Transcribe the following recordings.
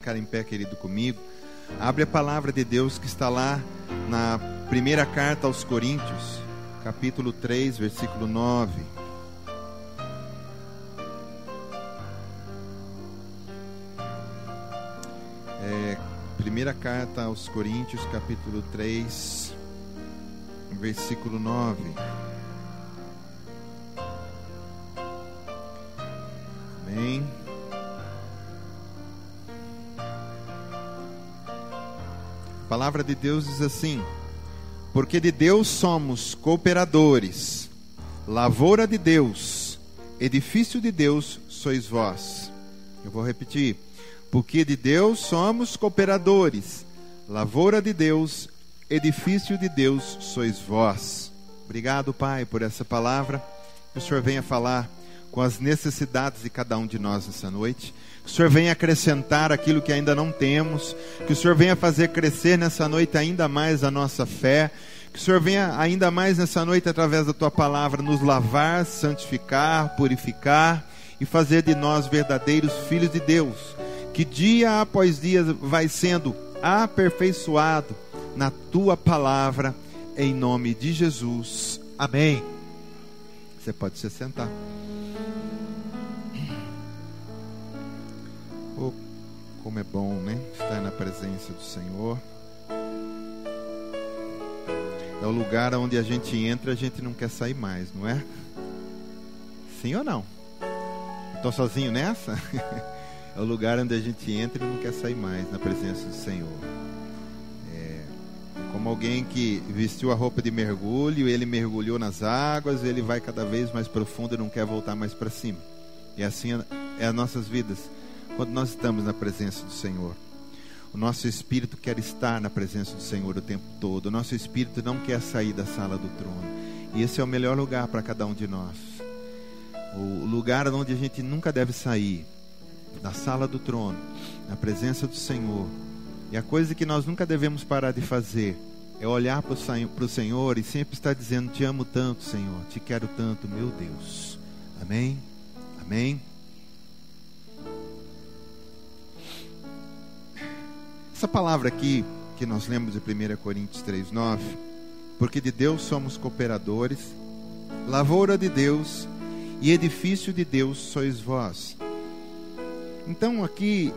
ficar em pé, querido, comigo. Abre a palavra de Deus que está lá na primeira carta aos Coríntios, capítulo 3, versículo 9. Primeira carta aos Coríntios, capítulo 3, versículo 9. Amém. A palavra de Deus diz assim: porque de Deus somos cooperadores, lavoura de Deus, edifício de Deus sois vós. Eu vou repetir: porque de Deus somos cooperadores, lavoura de Deus, edifício de Deus sois vós. Obrigado, Pai, por essa palavra. Que o Senhor venha falar com as necessidades de cada um de nós essa noite. Que o Senhor venha acrescentar aquilo que ainda não temos. Que o Senhor venha fazer crescer nessa noite ainda mais a nossa fé. Que o Senhor venha ainda mais nessa noite, através da Tua palavra, nos lavar, santificar, purificar e fazer de nós verdadeiros filhos de Deus, que dia após dia vai sendo aperfeiçoado na Tua palavra, em nome de Jesus. Amém. Você pode se sentar. Oh, como é bom, né? Estar na presença do Senhor. É o lugar onde a gente entra, a gente não quer sair mais, não é? Sim ou não? Estou sozinho nessa? É o lugar onde a gente entra e não quer sair mais, na presença do Senhor. É como alguém que vestiu a roupa de mergulho, ele mergulhou nas águas, ele vai cada vez mais profundo e não quer voltar mais para cima. E assim é as nossas vidas, quando nós estamos na presença do Senhor. O nosso espírito quer estar na presença do Senhor o tempo todo. O nosso espírito não quer sair da sala do trono. E esse é o melhor lugar para cada um de nós. O lugar onde a gente nunca deve sair, da sala do trono, na presença do Senhor. E a coisa que nós nunca devemos parar de fazer é olhar para o Senhor e sempre estar dizendo: te amo tanto, Senhor, te quero tanto, meu Deus. Amém? Amém? Essa palavra aqui que nós lemos de 1 Coríntios 3:9, porque de Deus somos cooperadores, lavoura de Deus e edifício de Deus sois vós. Então aqui,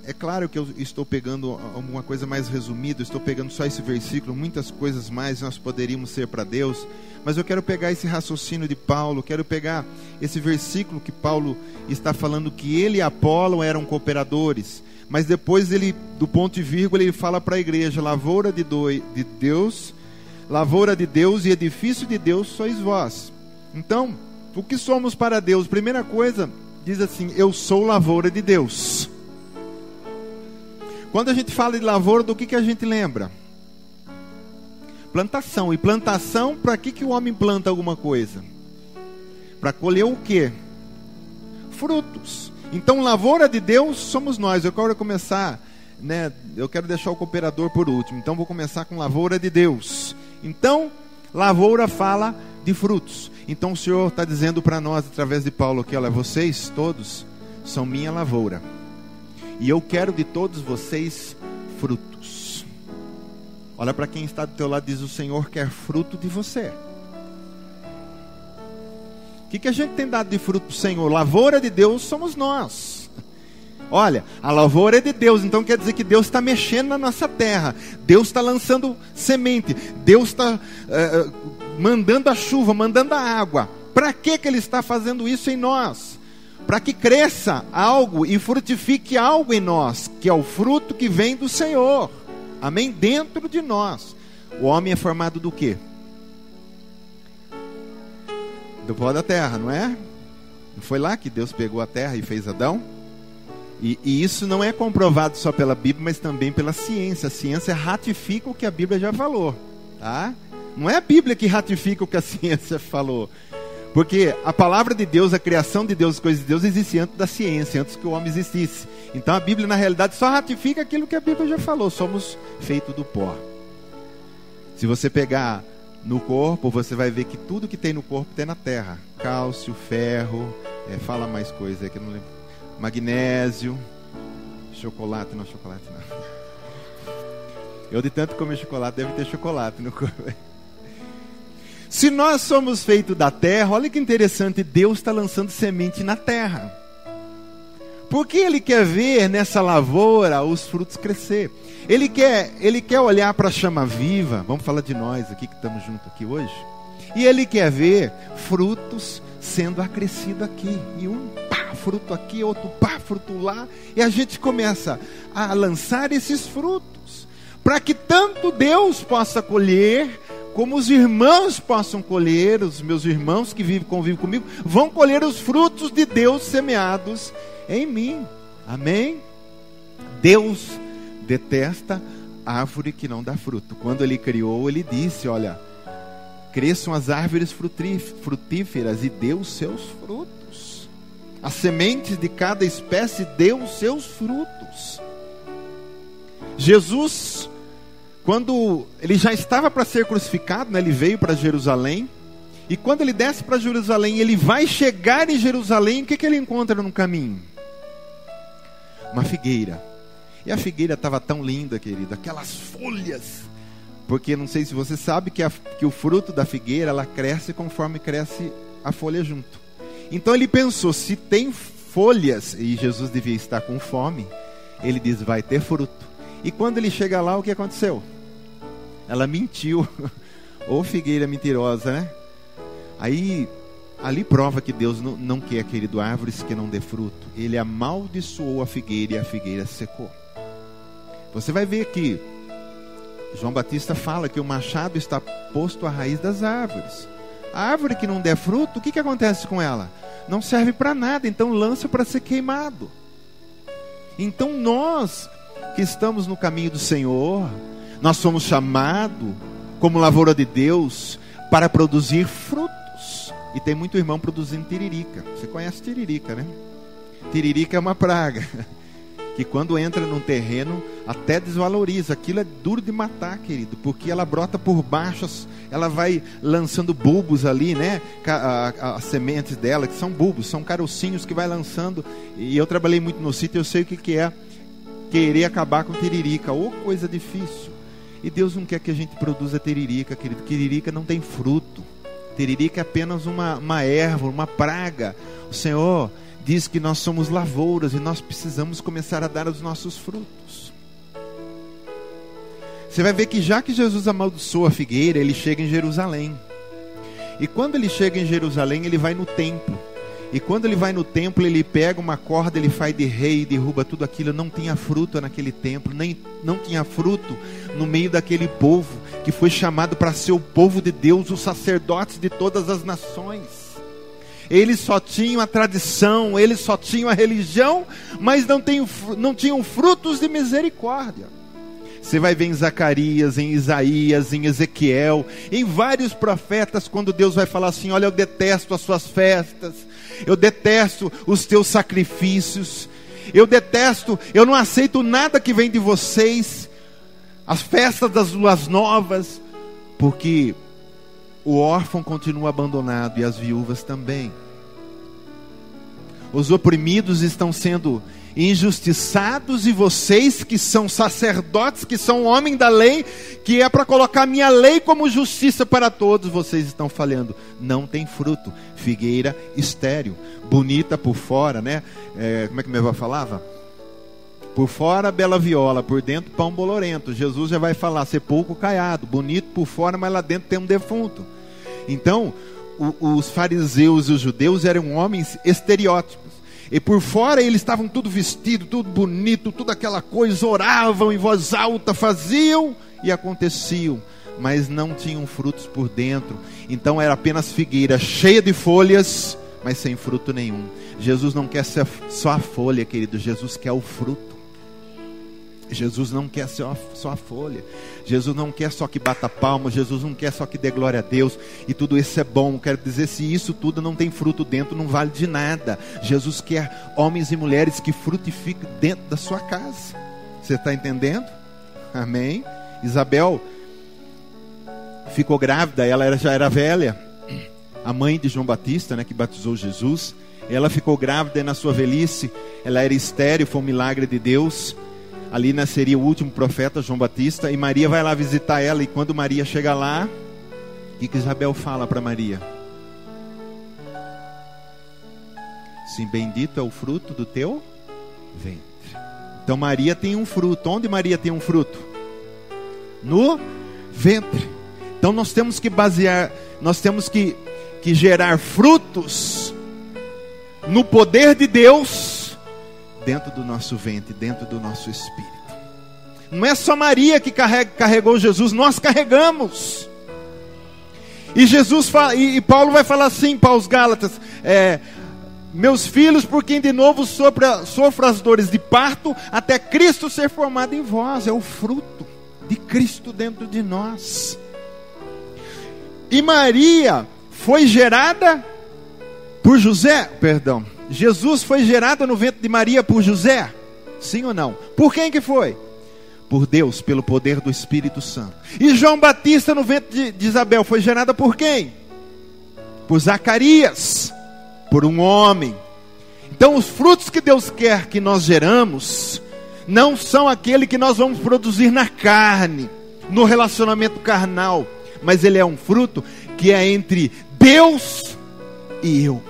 é claro que eu estou pegando alguma coisa mais resumida, estou pegando só esse versículo, muitas coisas mais nós poderíamos ser para Deus, mas eu quero pegar esse raciocínio de Paulo, quero pegar esse versículo que Paulo está falando que ele e Apolo eram cooperadores, mas depois ele, do ponto e vírgula, ele fala para a igreja: lavoura de Deus, lavoura de Deus e edifício de Deus sois vós. Então, o que somos para Deus? Primeira coisa, diz assim: eu sou lavoura de Deus. Quando a gente fala de lavoura, do que a gente lembra? Plantação. E plantação, para que o homem planta alguma coisa? Para colher o quê? Frutos. Então, lavoura de Deus somos nós. Eu quero começar, né? Eu quero deixar o cooperador por último. Então, vou começar com lavoura de Deus. Então, lavoura fala de frutos. Então, o Senhor está dizendo para nós, através de Paulo aqui: olha, vocês todos são minha lavoura. E eu quero de todos vocês frutos. Olha para quem está do teu lado e diz: o Senhor quer fruto de você. O que a gente tem dado de fruto para o Senhor? Lavoura de Deus somos nós. Olha, a lavoura é de Deus, então quer dizer que Deus está mexendo na nossa terra. Deus está lançando semente. Deus está mandando a chuva, mandando a água. Para que Ele está fazendo isso em nós? Para que cresça algo e frutifique algo em nós, que é o fruto que vem do Senhor. Amém? Dentro de nós. O homem é formado do quê? Do pó da terra, não é? Não foi lá que Deus pegou a terra e fez Adão? E isso não é comprovado só pela Bíblia, mas também pela ciência. A ciência ratifica o que a Bíblia já falou, tá? Não é a Bíblia que ratifica o que a ciência falou. Porque a palavra de Deus, a criação de Deus, as coisas de Deus existiam antes da ciência, antes que o homem existisse. Então a Bíblia, na realidade, só ratifica aquilo que a Bíblia já falou. Somos feitos do pó. Se você pegar no corpo, você vai ver que tudo que tem no corpo tem na terra. Cálcio, ferro, fala mais coisa aqui, não lembro. Magnésio. Chocolate não. Eu de tanto comer chocolate, deve ter chocolate no corpo. Se nós somos feitos da terra, olha que interessante, Deus está lançando semente na terra. Porque Ele quer ver nessa lavoura os frutos crescer. Ele quer olhar para a chama viva. Vamos falar de nós aqui que estamos juntos aqui hoje. E Ele quer ver frutos sendo acrescido aqui. E fruto aqui, outro fruto lá. E a gente começa a lançar esses frutos. Para que tanto Deus possa colher, como os irmãos possam colher. Os meus irmãos que convivem comigo vão colher os frutos de Deus semeados em mim. Amém? Deus detesta árvore que não dá fruto. Quando Ele criou, Ele disse, olha, cresçam as árvores frutíferas e dê os seus frutos. As sementes de cada espécie dê os seus frutos. Jesus, quando Ele já estava para ser crucificado, né, Ele veio para Jerusalém. E quando Ele desce para Jerusalém, Ele vai chegar em Jerusalém, o que Ele encontra no caminho? Uma figueira. E a figueira estava tão linda, querido, aquelas folhas. Porque não sei se você sabe que o fruto da figueira, ela cresce conforme cresce a folha junto. Então Ele pensou, se tem folhas, e Jesus devia estar com fome, Ele diz, vai ter fruto. E quando Ele chega lá, o que aconteceu? Ela mentiu. Ô figueira mentirosa, né? Aí, ali prova que Deus não quer, querido, árvores que não dê fruto. Ele amaldiçoou a figueira e a figueira secou. Você vai ver que João Batista fala que o machado está posto à raiz das árvores. A árvore que não der fruto, o que acontece com ela? Não serve para nada, então lança para ser queimado. Então nós que estamos no caminho do Senhor, nós somos chamados como lavoura de Deus para produzir frutos. E tem muito irmão produzindo tiririca. Você conhece tiririca, né? Tiririca é uma praga que quando entra num terreno até desvaloriza. Aquilo é duro de matar, querido, porque ela brota por baixo, ela vai lançando bulbos ali, né? As sementes dela, que são bulbos, são carocinhos que vai lançando. E eu trabalhei muito no sítio, eu sei o que é querer acabar com tiririca. Ô, coisa difícil. E Deus não quer que a gente produza tiririca, querido. Tiririca não tem fruto. Tiririca é apenas uma erva, uma praga. O Senhor diz que nós somos lavouras e nós precisamos começar a dar os nossos frutos. Você vai ver que já que Jesus amaldiçoou a figueira, Ele chega em Jerusalém. E quando Ele chega em Jerusalém, Ele vai no templo. E quando Ele vai no templo, Ele pega uma corda, Ele faz de rei, derruba tudo aquilo. Não tinha fruto naquele templo, não tinha fruto no meio daquele povo que foi chamado para ser o povo de Deus, os sacerdotes de todas as nações. Eles só tinham a tradição, eles só tinham a religião, mas não tinham frutos de misericórdia. Você vai ver em Zacarias, em Isaías, em Ezequiel, em vários profetas, quando Deus vai falar assim, olha, eu detesto as suas festas, eu detesto os teus sacrifícios, eu não aceito nada que vem de vocês, as festas das luas novas, porque o órfão continua abandonado e as viúvas também. Os oprimidos estão sendo injustiçados e vocês que são sacerdotes, que são homens da lei, que é para colocar minha lei como justiça para todos, vocês estão falhando. Não tem fruto. Figueira estéril, bonita por fora, né? Como é que minha avó falava? Por fora bela viola, por dentro pão bolorento. Jesus já vai falar sepulcro caiado, bonito por fora, mas lá dentro tem um defunto. Então os fariseus e os judeus eram homens estereótipos. E por fora eles estavam tudo vestido, tudo bonito, tudo aquela coisa, oravam em voz alta, faziam e aconteciam, mas não tinham frutos por dentro. Então era apenas figueira cheia de folhas, mas sem fruto nenhum. Jesus não quer ser só a folha, querido, Jesus quer o fruto. Jesus não quer só a folha. Jesus não quer só que bata palma. Jesus não quer só que dê glória a Deus. E tudo isso é bom. Quero dizer, se isso tudo não tem fruto dentro, não vale de nada. Jesus quer homens e mulheres que frutifiquem dentro da sua casa. Você está entendendo? Amém? Isabel ficou grávida. Ela já era velha. A mãe de João Batista, né, que batizou Jesus. Ela ficou grávida e na sua velhice ela era estéril, foi um milagre de Deus. Ali nasceria o último profeta, João Batista. E Maria vai lá visitar ela. E quando Maria chega lá, o que Isabel fala para Maria? Sim, bendito é o fruto do teu ventre. Então Maria tem um fruto. Onde Maria tem um fruto? No ventre. Então nós temos que basear, nós temos que gerar frutos no poder de Deus dentro do nosso ventre, dentro do nosso espírito. Não é só Maria que carregou Jesus, nós carregamos. E Jesus fala, e Paulo vai falar assim para os Gálatas: meus filhos, por quem de novo sofro as dores de parto, até Cristo ser formado em vós. É o fruto de Cristo dentro de nós. E Maria foi gerada por José, perdão. Jesus foi gerado no ventre de Maria por José? Sim ou não? Por quem que foi? Por Deus, pelo poder do Espírito Santo. E João Batista no ventre de Isabel foi gerada por quem? Por Zacarias, por um homem. Então os frutos que Deus quer que nós geramos não são aquele que nós vamos produzir na carne, no relacionamento carnal, mas ele é um fruto que é entre Deus e eu.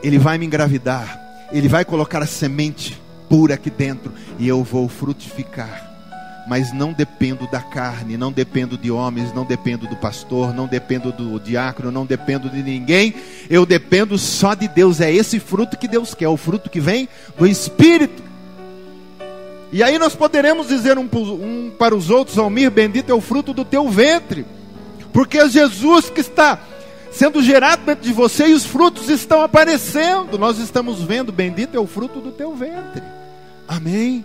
Ele vai me engravidar, ele vai colocar a semente pura aqui dentro e eu vou frutificar. Mas não dependo da carne, não dependo de homens, não dependo do pastor, não dependo do diácono, não dependo de ninguém. Eu dependo só de Deus. É esse fruto que Deus quer, o fruto que vem do Espírito. E aí nós poderemos dizer um para os outros: Almir, bendito é o fruto do teu ventre, porque é Jesus que está sendo gerado dentro de você e os frutos estão aparecendo. Nós estamos vendo, bendito é o fruto do teu ventre. Amém?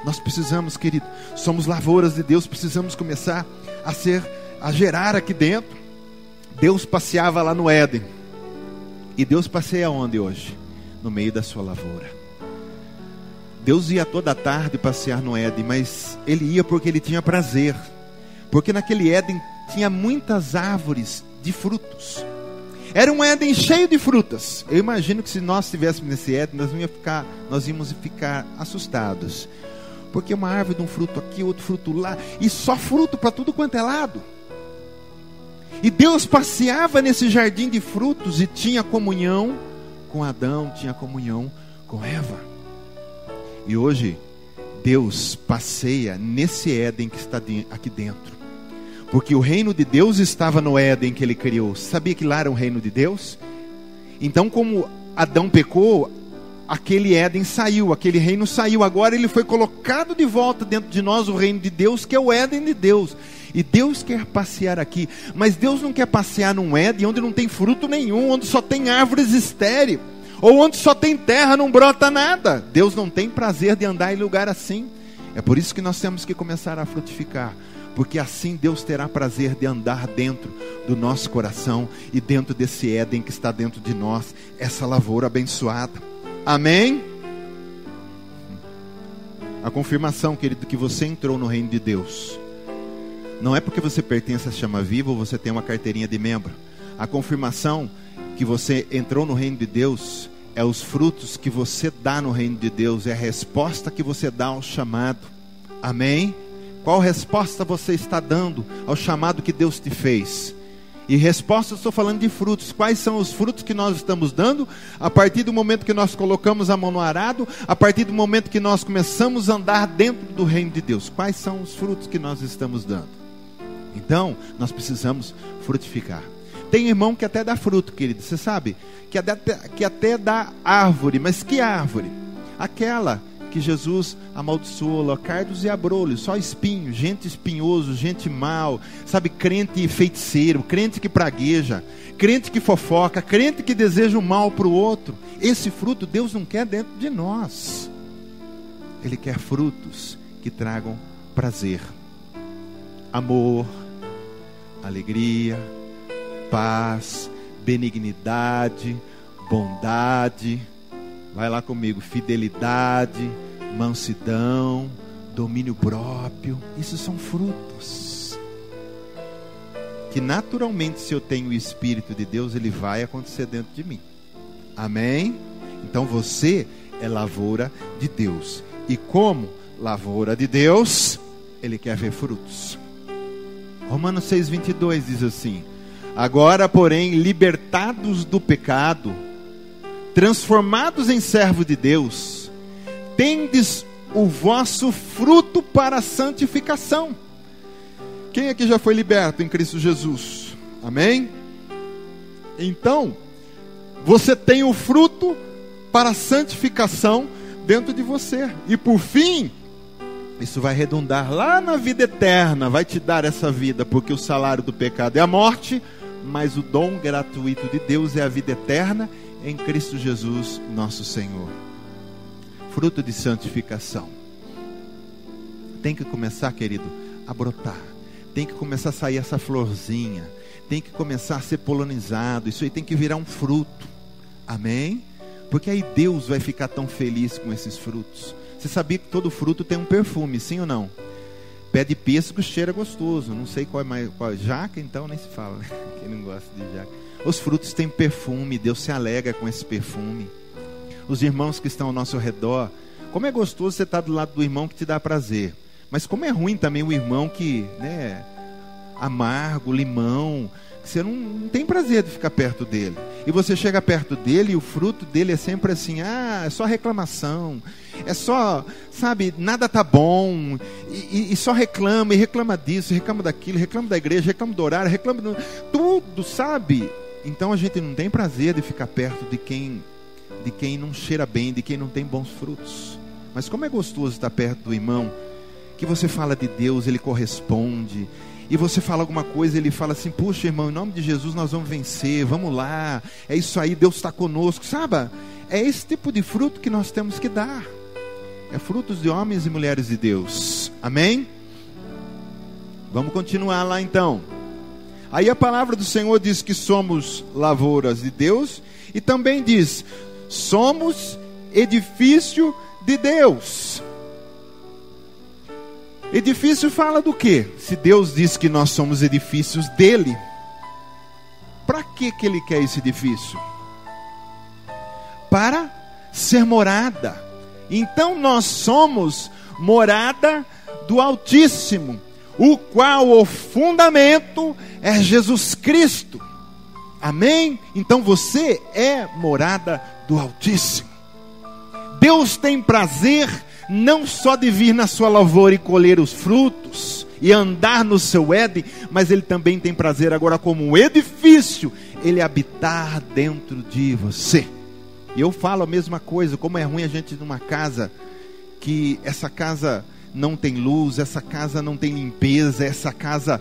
Nós precisamos, querido, somos lavouras de Deus, precisamos começar a gerar aqui dentro. Deus passeava lá no Éden. E Deus passeia onde hoje? No meio da sua lavoura. Deus ia toda tarde passear no Éden, mas Ele ia porque Ele tinha prazer. Porque naquele Éden tinha muitas árvores de frutos. Era um Éden cheio de frutas. Eu imagino que se nós estivéssemos nesse Éden, nós íamos ficar assustados. Porque uma árvore de um fruto aqui, outro fruto lá, e só fruto para tudo quanto é lado. E Deus passeava nesse jardim de frutos e tinha comunhão com Adão, tinha comunhão com Eva. E hoje Deus passeia nesse Éden que está aqui dentro. Porque o reino de Deus estava no Éden que Ele criou. Sabia que lá era o reino de Deus? Então, como Adão pecou, aquele Éden saiu, aquele reino saiu. Agora ele foi colocado de volta dentro de nós, o reino de Deus, que é o Éden de Deus. E Deus quer passear aqui. Mas Deus não quer passear num Éden onde não tem fruto nenhum, onde só tem árvores estéreis, ou onde só tem terra, não brota nada. Deus não tem prazer de andar em lugar assim. É por isso que nós temos que começar a frutificar. Porque assim Deus terá prazer de andar dentro do nosso coração e dentro desse Éden que está dentro de nós, essa lavoura abençoada. Amém? A confirmação, querido, que você entrou no reino de Deus não é porque você pertence à Chama Viva ou você tem uma carteirinha de membro. A confirmação que você entrou no reino de Deus é os frutos que você dá no reino de Deus, é a resposta que você dá ao chamado. Amém? Qual resposta você está dando ao chamado que Deus te fez? E resposta, estou falando de frutos. Quais são os frutos que nós estamos dando? A partir do momento que nós colocamos a mão no arado, a partir do momento que nós começamos a andar dentro do reino de Deus. Quais são os frutos que nós estamos dando? Então, nós precisamos frutificar. Tem irmão que até dá fruto, querido. Você sabe? Que até dá árvore. Mas que árvore? Aquela que Jesus amaldiçoou, locardos e abrolhos, só espinho, gente espinhoso, gente mal, sabe, crente feiticeiro, crente que pragueja, crente que fofoca, crente que deseja o mal para o outro. Esse fruto Deus não quer dentro de nós. Ele quer frutos que tragam prazer, amor, alegria, paz, benignidade, bondade. Vai lá comigo: fidelidade, mansidão, domínio próprio. Isso são frutos que naturalmente, se eu tenho o Espírito de Deus, ele vai acontecer dentro de mim. Amém? Então você é lavoura de Deus. E como lavoura de Deus, Ele quer ver frutos. Romanos 6:22 diz assim: agora, porém, libertados do pecado, transformados em servos de Deus, tendes o vosso fruto para a santificação. Quem aqui já foi liberto em Cristo Jesus? Amém? Então, você tem o fruto para a santificação dentro de você. E por fim, isso vai redundar lá na vida eterna, vai te dar essa vida, porque o salário do pecado é a morte, mas o dom gratuito de Deus é a vida eterna em Cristo Jesus, nosso Senhor. Fruto de santificação. Tem que começar, querido, a brotar. Tem que começar a sair essa florzinha. Tem que começar a ser polinizado. Isso aí tem que virar um fruto. Amém? Porque aí Deus vai ficar tão feliz com esses frutos. Você sabia que todo fruto tem um perfume, sim ou não? Pé de pêssego cheira gostoso. Não sei qual é mais. Jaca, então nem se fala, né? Quem não gosta de jaca. Os frutos têm perfume. Deus se alegra com esse perfume. Os irmãos que estão ao nosso redor. Como é gostoso você estar do lado do irmão que te dá prazer. Mas como é ruim também o irmão que, né, amargo, limão, que você não tem prazer de ficar perto dele. E você chega perto dele e o fruto dele é sempre assim, é só reclamação, é só, sabe, nada tá bom, e só reclama, e reclama disso, reclama daquilo, reclama da igreja, reclama do horário, reclama do tudo, sabe? Então a gente não tem prazer de ficar perto de quem não cheira bem, de quem não tem bons frutos. Mas como é gostoso estar perto do irmão, que você fala de Deus, ele corresponde, e você fala alguma coisa, ele fala assim, puxa irmão, em nome de Jesus nós vamos vencer, vamos lá, é isso aí, Deus está conosco, sabe? É esse tipo de fruto que nós temos que dar, é frutos de homens e mulheres de Deus, amém? Vamos continuar lá então. Aí a palavra do Senhor diz que somos lavouras de Deus, e também diz, somos edifício de Deus. Edifício fala do quê? Se Deus diz que nós somos edifícios dele, para que ele quer esse edifício? Para ser morada. Então nós somos morada do Altíssimo, o qual o fundamento é Jesus Cristo. Amém? Então você é morada do Altíssimo. Deus tem prazer não só de vir na sua lavoura e colher os frutos e andar no seu Éden, mas Ele também tem prazer agora como um edifício, Ele habitar dentro de você. E eu falo a mesma coisa, como é ruim a gente ir numa casa, que essa casa não tem luz, essa casa não tem limpeza, essa casa,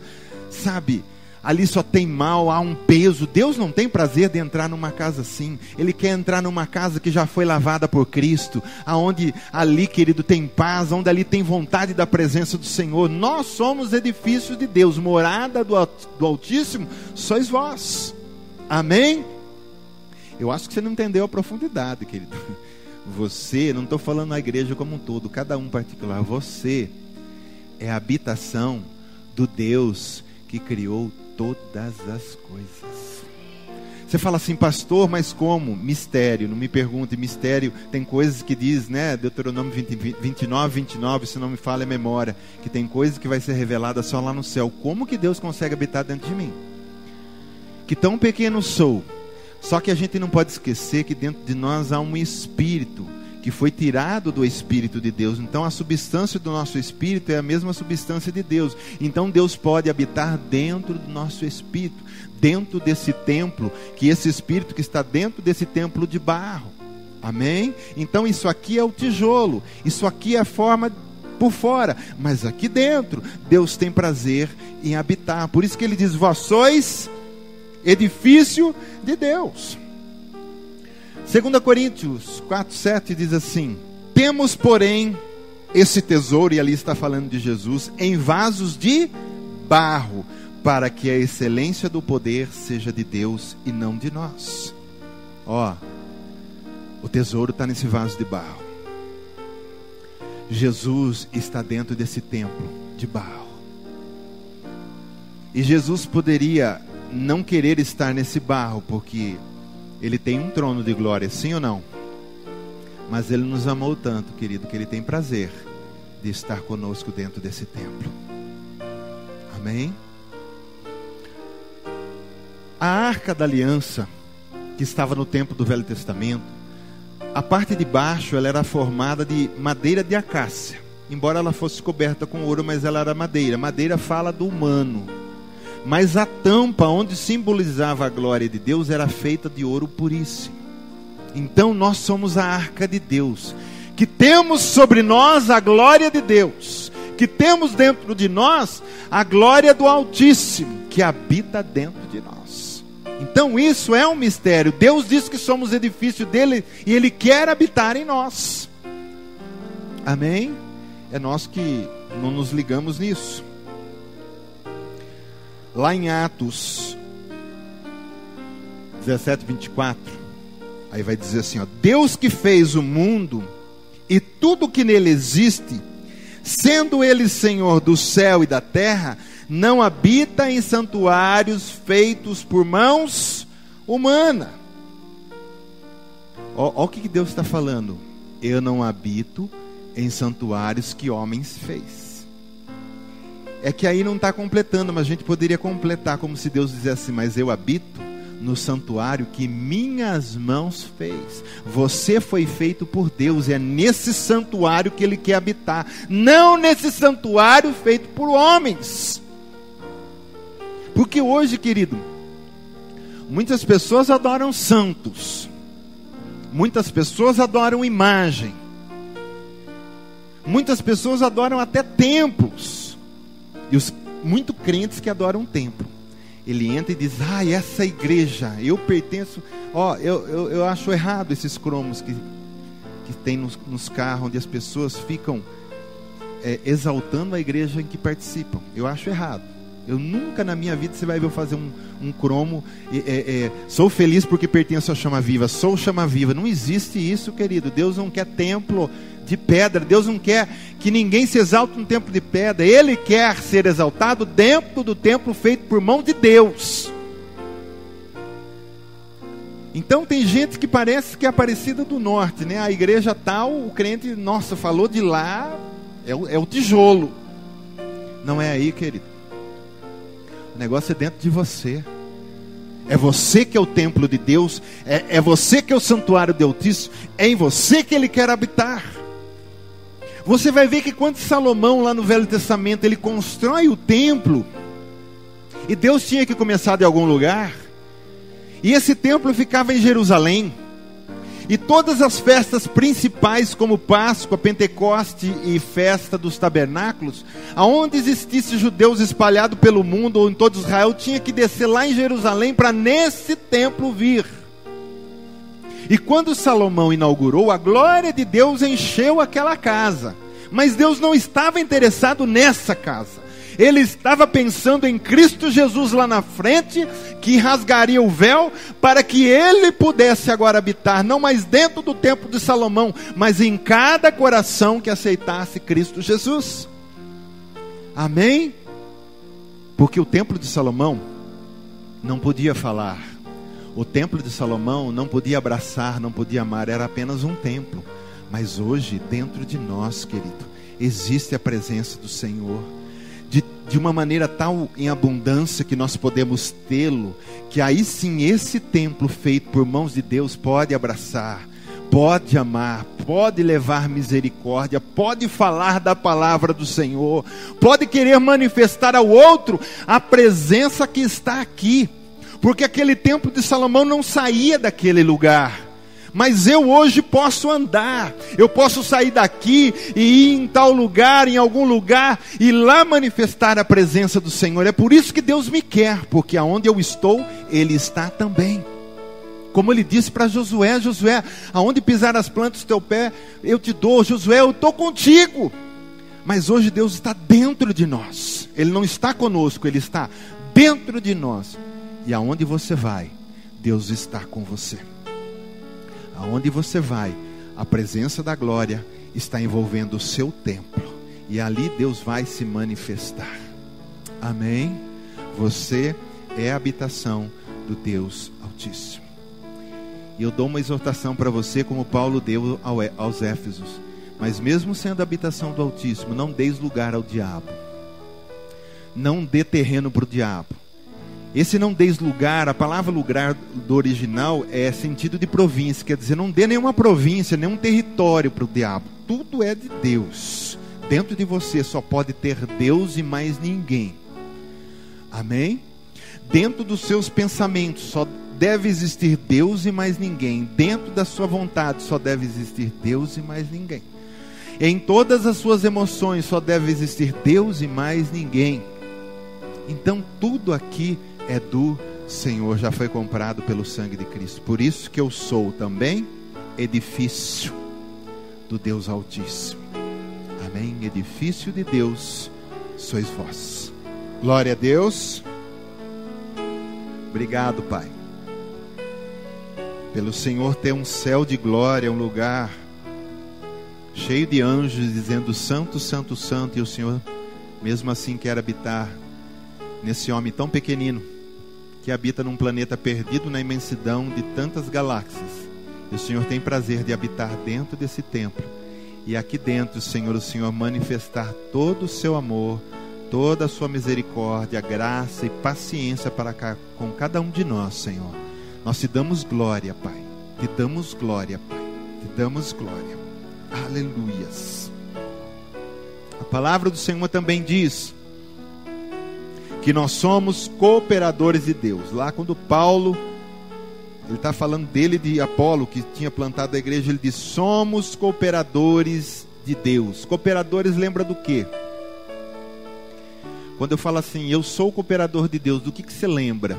sabe, ali só tem mal, há um peso. Deus não tem prazer de entrar numa casa assim. Ele quer entrar numa casa que já foi lavada por Cristo, aonde ali, querido, tem paz, onde ali tem vontade da presença do Senhor. Nós somos edifícios de Deus, morada do Altíssimo, sois vós. Amém? Eu acho que você não entendeu a profundidade, querido. Você, não estou falando na igreja como um todo, cada um particular, você é a habitação do Deus que criou todas as coisas. Você fala assim, pastor, mas como? Mistério, não me pergunte, mistério, tem coisas que diz, né, Deuteronômio 29, se não me falha a memória, que tem coisas que vai ser revelada só lá no céu. Como que Deus consegue habitar dentro de mim? Que tão pequeno sou. Só que a gente não pode esquecer que dentro de nós há um espírito que foi tirado do Espírito de Deus. Então a substância do nosso espírito é a mesma substância de Deus. Então Deus pode habitar dentro do nosso espírito, dentro desse templo, que esse espírito que está dentro desse templo de barro. Amém? Então isso aqui é o tijolo, isso aqui é a forma por fora, mas aqui dentro Deus tem prazer em habitar. Por isso que ele diz, vós sois edifício de Deus. 2 Coríntios 4:7 diz assim, temos porém esse tesouro, e ali está falando de Jesus, em vasos de barro, para que a excelência do poder seja de Deus e não de nós. Ó, o tesouro está nesse vaso de barro. Jesus está dentro desse templo de barro. E Jesus poderia não querer estar nesse barro, porque Ele tem um trono de glória, sim ou não? Mas Ele nos amou tanto, querido, que Ele tem prazer de estar conosco dentro desse templo. Amém? A Arca da Aliança, que estava no templo do Velho Testamento, a parte de baixo ela era formada de madeira de acácia. Embora ela fosse coberta com ouro, mas ela era madeira. Madeira fala do humano. Mas a tampa, onde simbolizava a glória de Deus, era feita de ouro puríssimo. Então nós somos a Arca de Deus, que temos sobre nós a glória de Deus, que temos dentro de nós a glória do Altíssimo, que habita dentro de nós. Então isso é um mistério. Deus diz que somos edifício dele e Ele quer habitar em nós. Amém? É nós que não nos ligamos nisso. Lá em Atos 17, 24, aí vai dizer assim, ó: Deus que fez o mundo e tudo que nele existe, sendo Ele Senhor do céu e da terra, não habita em santuários feitos por mãos humanas. Olha o que Deus está falando. Eu não habito em santuários que homens fez. É que aí não está completando, mas a gente poderia completar como se Deus dissesse: mas eu habito no santuário que minhas mãos fez. Você foi feito por Deus, é nesse santuário que Ele quer habitar, não nesse santuário feito por homens. Porque hoje, querido, muitas pessoas adoram santos, muitas pessoas adoram imagem, muitas pessoas adoram até templos, e os muito crentes que adoram templo. Ele entra e diz: essa igreja, eu pertenço. Eu acho errado esses cromos que tem nos carros, onde as pessoas ficam exaltando a igreja em que participam. Eu acho errado. Eu nunca na minha vida você vai ver eu fazer um cromo. Sou feliz porque pertenço à Chama Viva, sou Chama Viva. Não existe isso, querido. Deus não quer templo de pedra. Deus não quer que ninguém se exalte no templo de pedra. Ele quer ser exaltado dentro do templo feito por mão de Deus. Então tem gente que parece que é Aparecida do Norte, né? A igreja tal, o crente, nossa, falou de lá, é o tijolo. Não é aí, querido. O negócio é dentro de você. É você que é o templo de Deus. É você que é o santuário do Altíssimo. É em você que Ele quer habitar. Você vai ver que quando Salomão, lá no Velho Testamento, ele constrói o templo, e Deus tinha que começar de algum lugar, e esse templo ficava em Jerusalém, e todas as festas principais, como Páscoa, Pentecoste e Festa dos Tabernáculos, aonde existisse judeus espalhados pelo mundo ou em todo Israel, tinha que descer lá em Jerusalém para nesse templo vir. E quando Salomão inaugurou, a glória de Deus encheu aquela casa. Mas Deus não estava interessado nessa casa. Ele estava pensando em Cristo Jesus lá na frente, que rasgaria o véu para que Ele pudesse agora habitar, não mais dentro do templo de Salomão, mas em cada coração que aceitasse Cristo Jesus. Amém? Porque o templo de Salomão não podia falar. O templo de Salomão não podia abraçar, não podia amar, era apenas um templo. Mas hoje, dentro de nós, querido, existe a presença do Senhor, de uma maneira tal em abundância que nós podemos tê-lo, que aí sim esse templo feito por mãos de Deus pode abraçar, pode amar, pode levar misericórdia, pode falar da palavra do Senhor, pode querer manifestar ao outro a presença que está aqui. Porque aquele templo de Salomão não saía daquele lugar. Mas eu hoje posso andar. Eu posso sair daqui e ir em tal lugar, em algum lugar, e lá manifestar a presença do Senhor. É por isso que Deus me quer. Porque aonde eu estou, Ele está também. Como Ele disse para Josué: Josué, aonde pisar as plantas do teu pé, eu te dou. Josué, eu estou contigo. Mas hoje Deus está dentro de nós. Ele não está conosco, Ele está dentro de nós. E aonde você vai, Deus está com você. Aonde você vai, a presença da glória está envolvendo o seu templo. E ali Deus vai se manifestar. Amém? Você é a habitação do Deus Altíssimo. E eu dou uma exortação para você, como Paulo deu aos Éfesos. Mas mesmo sendo a habitação do Altíssimo, não deis lugar ao diabo. Não dê terreno para o diabo. Esse não deis lugar, a palavra lugar do original é sentido de província. Quer dizer, não dê nenhuma província, nenhum território para o diabo. Tudo é de Deus. Dentro de você só pode ter Deus e mais ninguém. Amém? Dentro dos seus pensamentos só deve existir Deus e mais ninguém. Dentro da sua vontade só deve existir Deus e mais ninguém. Em todas as suas emoções só deve existir Deus e mais ninguém. Então tudo aqui é do Senhor, já foi comprado pelo sangue de Cristo. Por isso que eu sou também edifício do Deus Altíssimo. Amém? Edifício de Deus sois vós. Glória a Deus. Obrigado, Pai, pelo Senhor ter um céu de glória, um lugar cheio de anjos dizendo santo, santo, santo. E o Senhor mesmo assim quer habitar nesse homem tão pequenino, que habita num planeta perdido na imensidão de tantas galáxias. E o Senhor tem prazer de habitar dentro desse templo. E aqui dentro, Senhor, o Senhor manifestar todo o seu amor, toda a sua misericórdia, graça e paciência para cá, com cada um de nós, Senhor. Nós te damos glória, Pai. Te damos glória, Pai. Te damos glória. Aleluias. A palavra do Senhor também diz que nós somos cooperadores de Deus. Lá quando Paulo, ele está falando dele, de Apolo, que tinha plantado a igreja, ele diz: somos cooperadores de Deus. Cooperadores lembra do quê? Quando eu falo assim, eu sou cooperador de Deus, do que você lembra?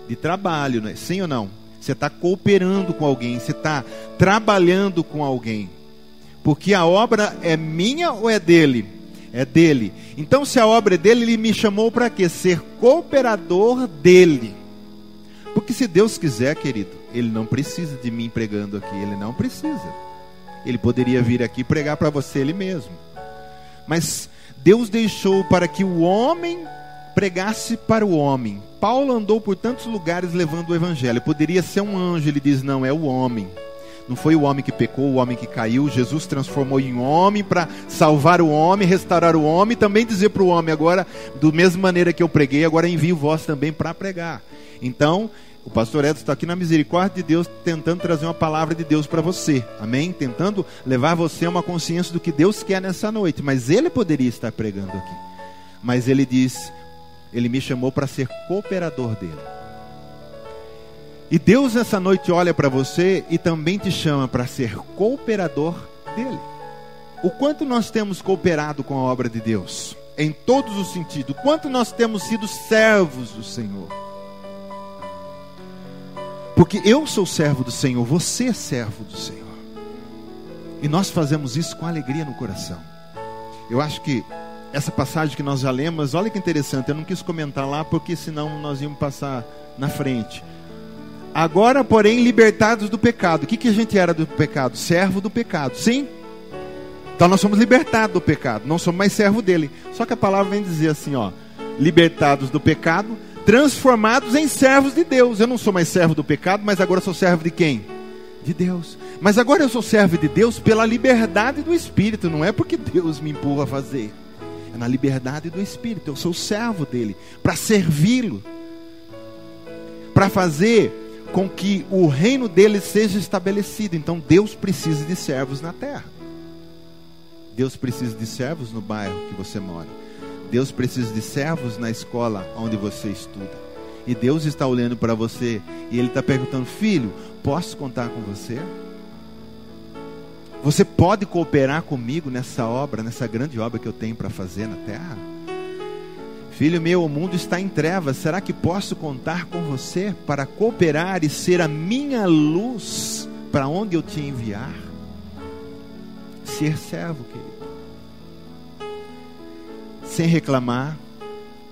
De trabalho, não é? Sim ou não? Você está cooperando com alguém, você está trabalhando com alguém. Porque a obra é minha ou é dele? É dele. Então, se a obra é dele, ele me chamou para quê? Ser cooperador dele. Porque se Deus quiser, querido, ele não precisa de mim pregando aqui. Ele não precisa. Ele poderia vir aqui e pregar para você ele mesmo. Mas Deus deixou para que o homem pregasse para o homem. Paulo andou por tantos lugares levando o evangelho. Poderia ser um anjo, ele diz, não, é o homem. Não foi o homem que pecou, o homem que caiu. Jesus transformou em homem para salvar o homem, restaurar o homem, e também dizer para o homem agora, da mesma maneira que eu preguei, agora envio vós também para pregar. Então, o pastor Edson está aqui na misericórdia de Deus, tentando trazer uma palavra de Deus para você, amém? Tentando levar você a uma consciência do que Deus quer nessa noite. Mas ele poderia estar pregando aqui, mas ele diz, ele me chamou para ser cooperador dele. E Deus nessa noite olha para você e também te chama para ser cooperador dele. O quanto nós temos cooperado com a obra de Deus, em todos os sentidos, o quanto nós temos sido servos do Senhor. Porque eu sou servo do Senhor, você é servo do Senhor. E nós fazemos isso com alegria no coração. Eu acho que essa passagem que nós já lemos, olha que interessante, eu não quis comentar lá porque senão nós íamos passar na frente. Agora, porém, libertados do pecado. O que a gente era do pecado? Servo do pecado, sim? Então nós somos libertados do pecado, não somos mais servo dele. Só que a palavra vem dizer assim, ó, libertados do pecado, transformados em servos de Deus. Eu não sou mais servo do pecado, mas agora sou servo de quem? De Deus. Mas agora eu sou servo de Deus pela liberdade do Espírito, não é porque Deus me empurra a fazer. É na liberdade do Espírito. Eu sou servo dele, para servi-lo, para fazer com que o reino dele seja estabelecido. Então Deus precisa de servos na terra. Deus precisa de servos no bairro que você mora. Deus precisa de servos na escola onde você estuda. E Deus está olhando para você e Ele está perguntando, filho, posso contar com você? Você pode cooperar comigo nessa obra, nessa grande obra que eu tenho para fazer na terra? Filho meu, o mundo está em trevas. Será que posso contar com você para cooperar e ser a minha luz para onde eu te enviar? Ser servo, querido. Sem reclamar,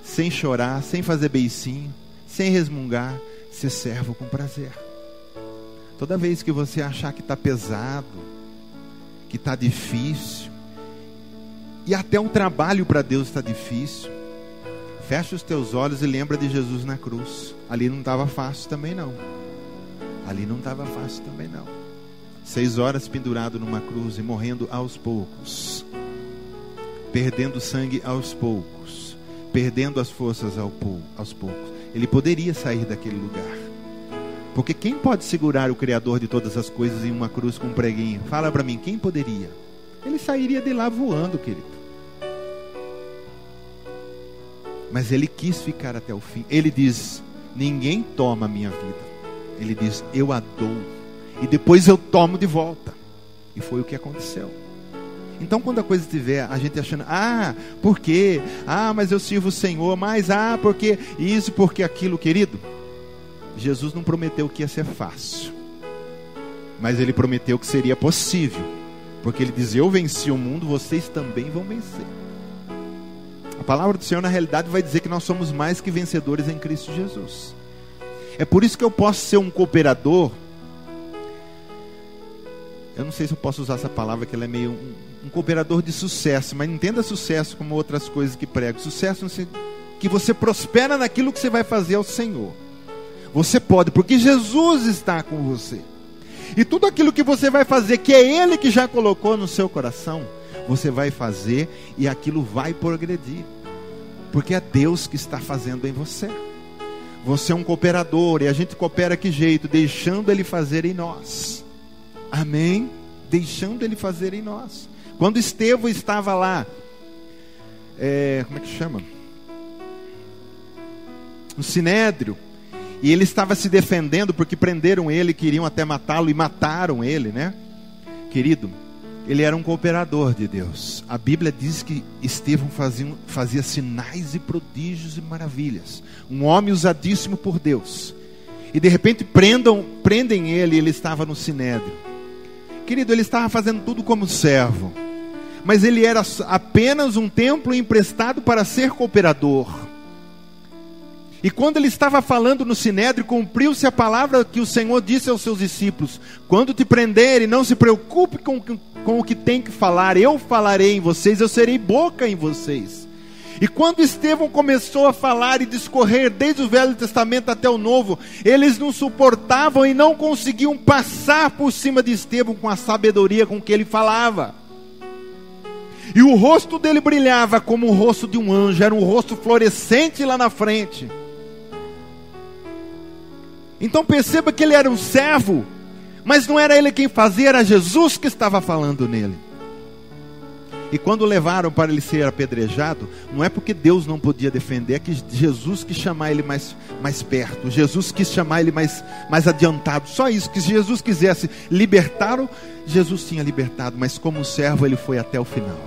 sem chorar, sem fazer beicinho, sem resmungar, ser servo com prazer. Toda vez que você achar que está pesado, que está difícil, e até um trabalho para Deus está difícil, fecha os teus olhos e lembra de Jesus na cruz. Ali não estava fácil também não. Ali não estava fácil também não. 6 horas pendurado numa cruz e morrendo aos poucos, perdendo sangue aos poucos, perdendo as forças aos poucos. Ele poderia sair daquele lugar, porque quem pode segurar o Criador de todas as coisas em uma cruz com um preguinho? Fala para mim, quem poderia? Ele sairia de lá voando, querido. Mas ele quis ficar até o fim. Ele diz, ninguém toma a minha vida. Ele diz, eu a dou, e depois eu tomo de volta. E foi o que aconteceu. Então quando a coisa estiver, a gente achando, por quê? Mas eu sirvo o Senhor, porque isso, porque aquilo, querido. Jesus não prometeu que ia ser fácil, mas Ele prometeu que seria possível, porque Ele diz, eu venci o mundo, vocês também vão vencer. A palavra do Senhor na realidade vai dizer que nós somos mais que vencedores em Cristo Jesus. É por isso que eu posso ser um cooperador. Eu não sei se eu posso usar essa palavra, que ela é meio um cooperador de sucesso, mas não entenda sucesso como outras coisas que prego. Sucesso que você prospera naquilo que você vai fazer ao Senhor. Você pode, porque Jesus está com você. E tudo aquilo que você vai fazer, que é Ele que já colocou no seu coração, você vai fazer e aquilo vai progredir, porque é Deus que está fazendo em você. Você é um cooperador, e a gente coopera que jeito? Deixando Ele fazer em nós. Amém? Deixando Ele fazer em nós. Quando Estevão estava lá, como é que chama? No Sinédrio, e ele estava se defendendo porque prenderam ele, queriam até matá-lo e mataram ele, né? Querido, ele era um cooperador de Deus. A Bíblia diz que Estevão fazia sinais e prodígios e maravilhas. Um homem usadíssimo por Deus. E de repente prendem ele, e ele estava no Sinédrio. Querido, ele estava fazendo tudo como servo, mas ele era apenas um templo emprestado para ser cooperador. E quando ele estava falando no Sinédrio, cumpriu-se a palavra que o Senhor disse aos seus discípulos: quando te prenderem, não se preocupe com o que tem que falar, eu falarei em vocês, eu serei boca em vocês. E quando Estevão começou a falar e discorrer desde o Velho Testamento até o Novo, eles não suportavam e não conseguiam passar por cima de Estevão com a sabedoria com que ele falava. E o rosto dele brilhava como o rosto de um anjo, era um rosto florescente lá na frente. Então perceba que ele era um servo, mas não era ele quem fazia, era Jesus que estava falando nele. E quando levaram para ele ser apedrejado, não é porque Deus não podia defender, é que Jesus quis chamar ele mais perto, Jesus quis chamar ele mais adiantado, só isso, que se Jesus quisesse libertá-lo, Jesus tinha libertado, mas como servo ele foi até o final.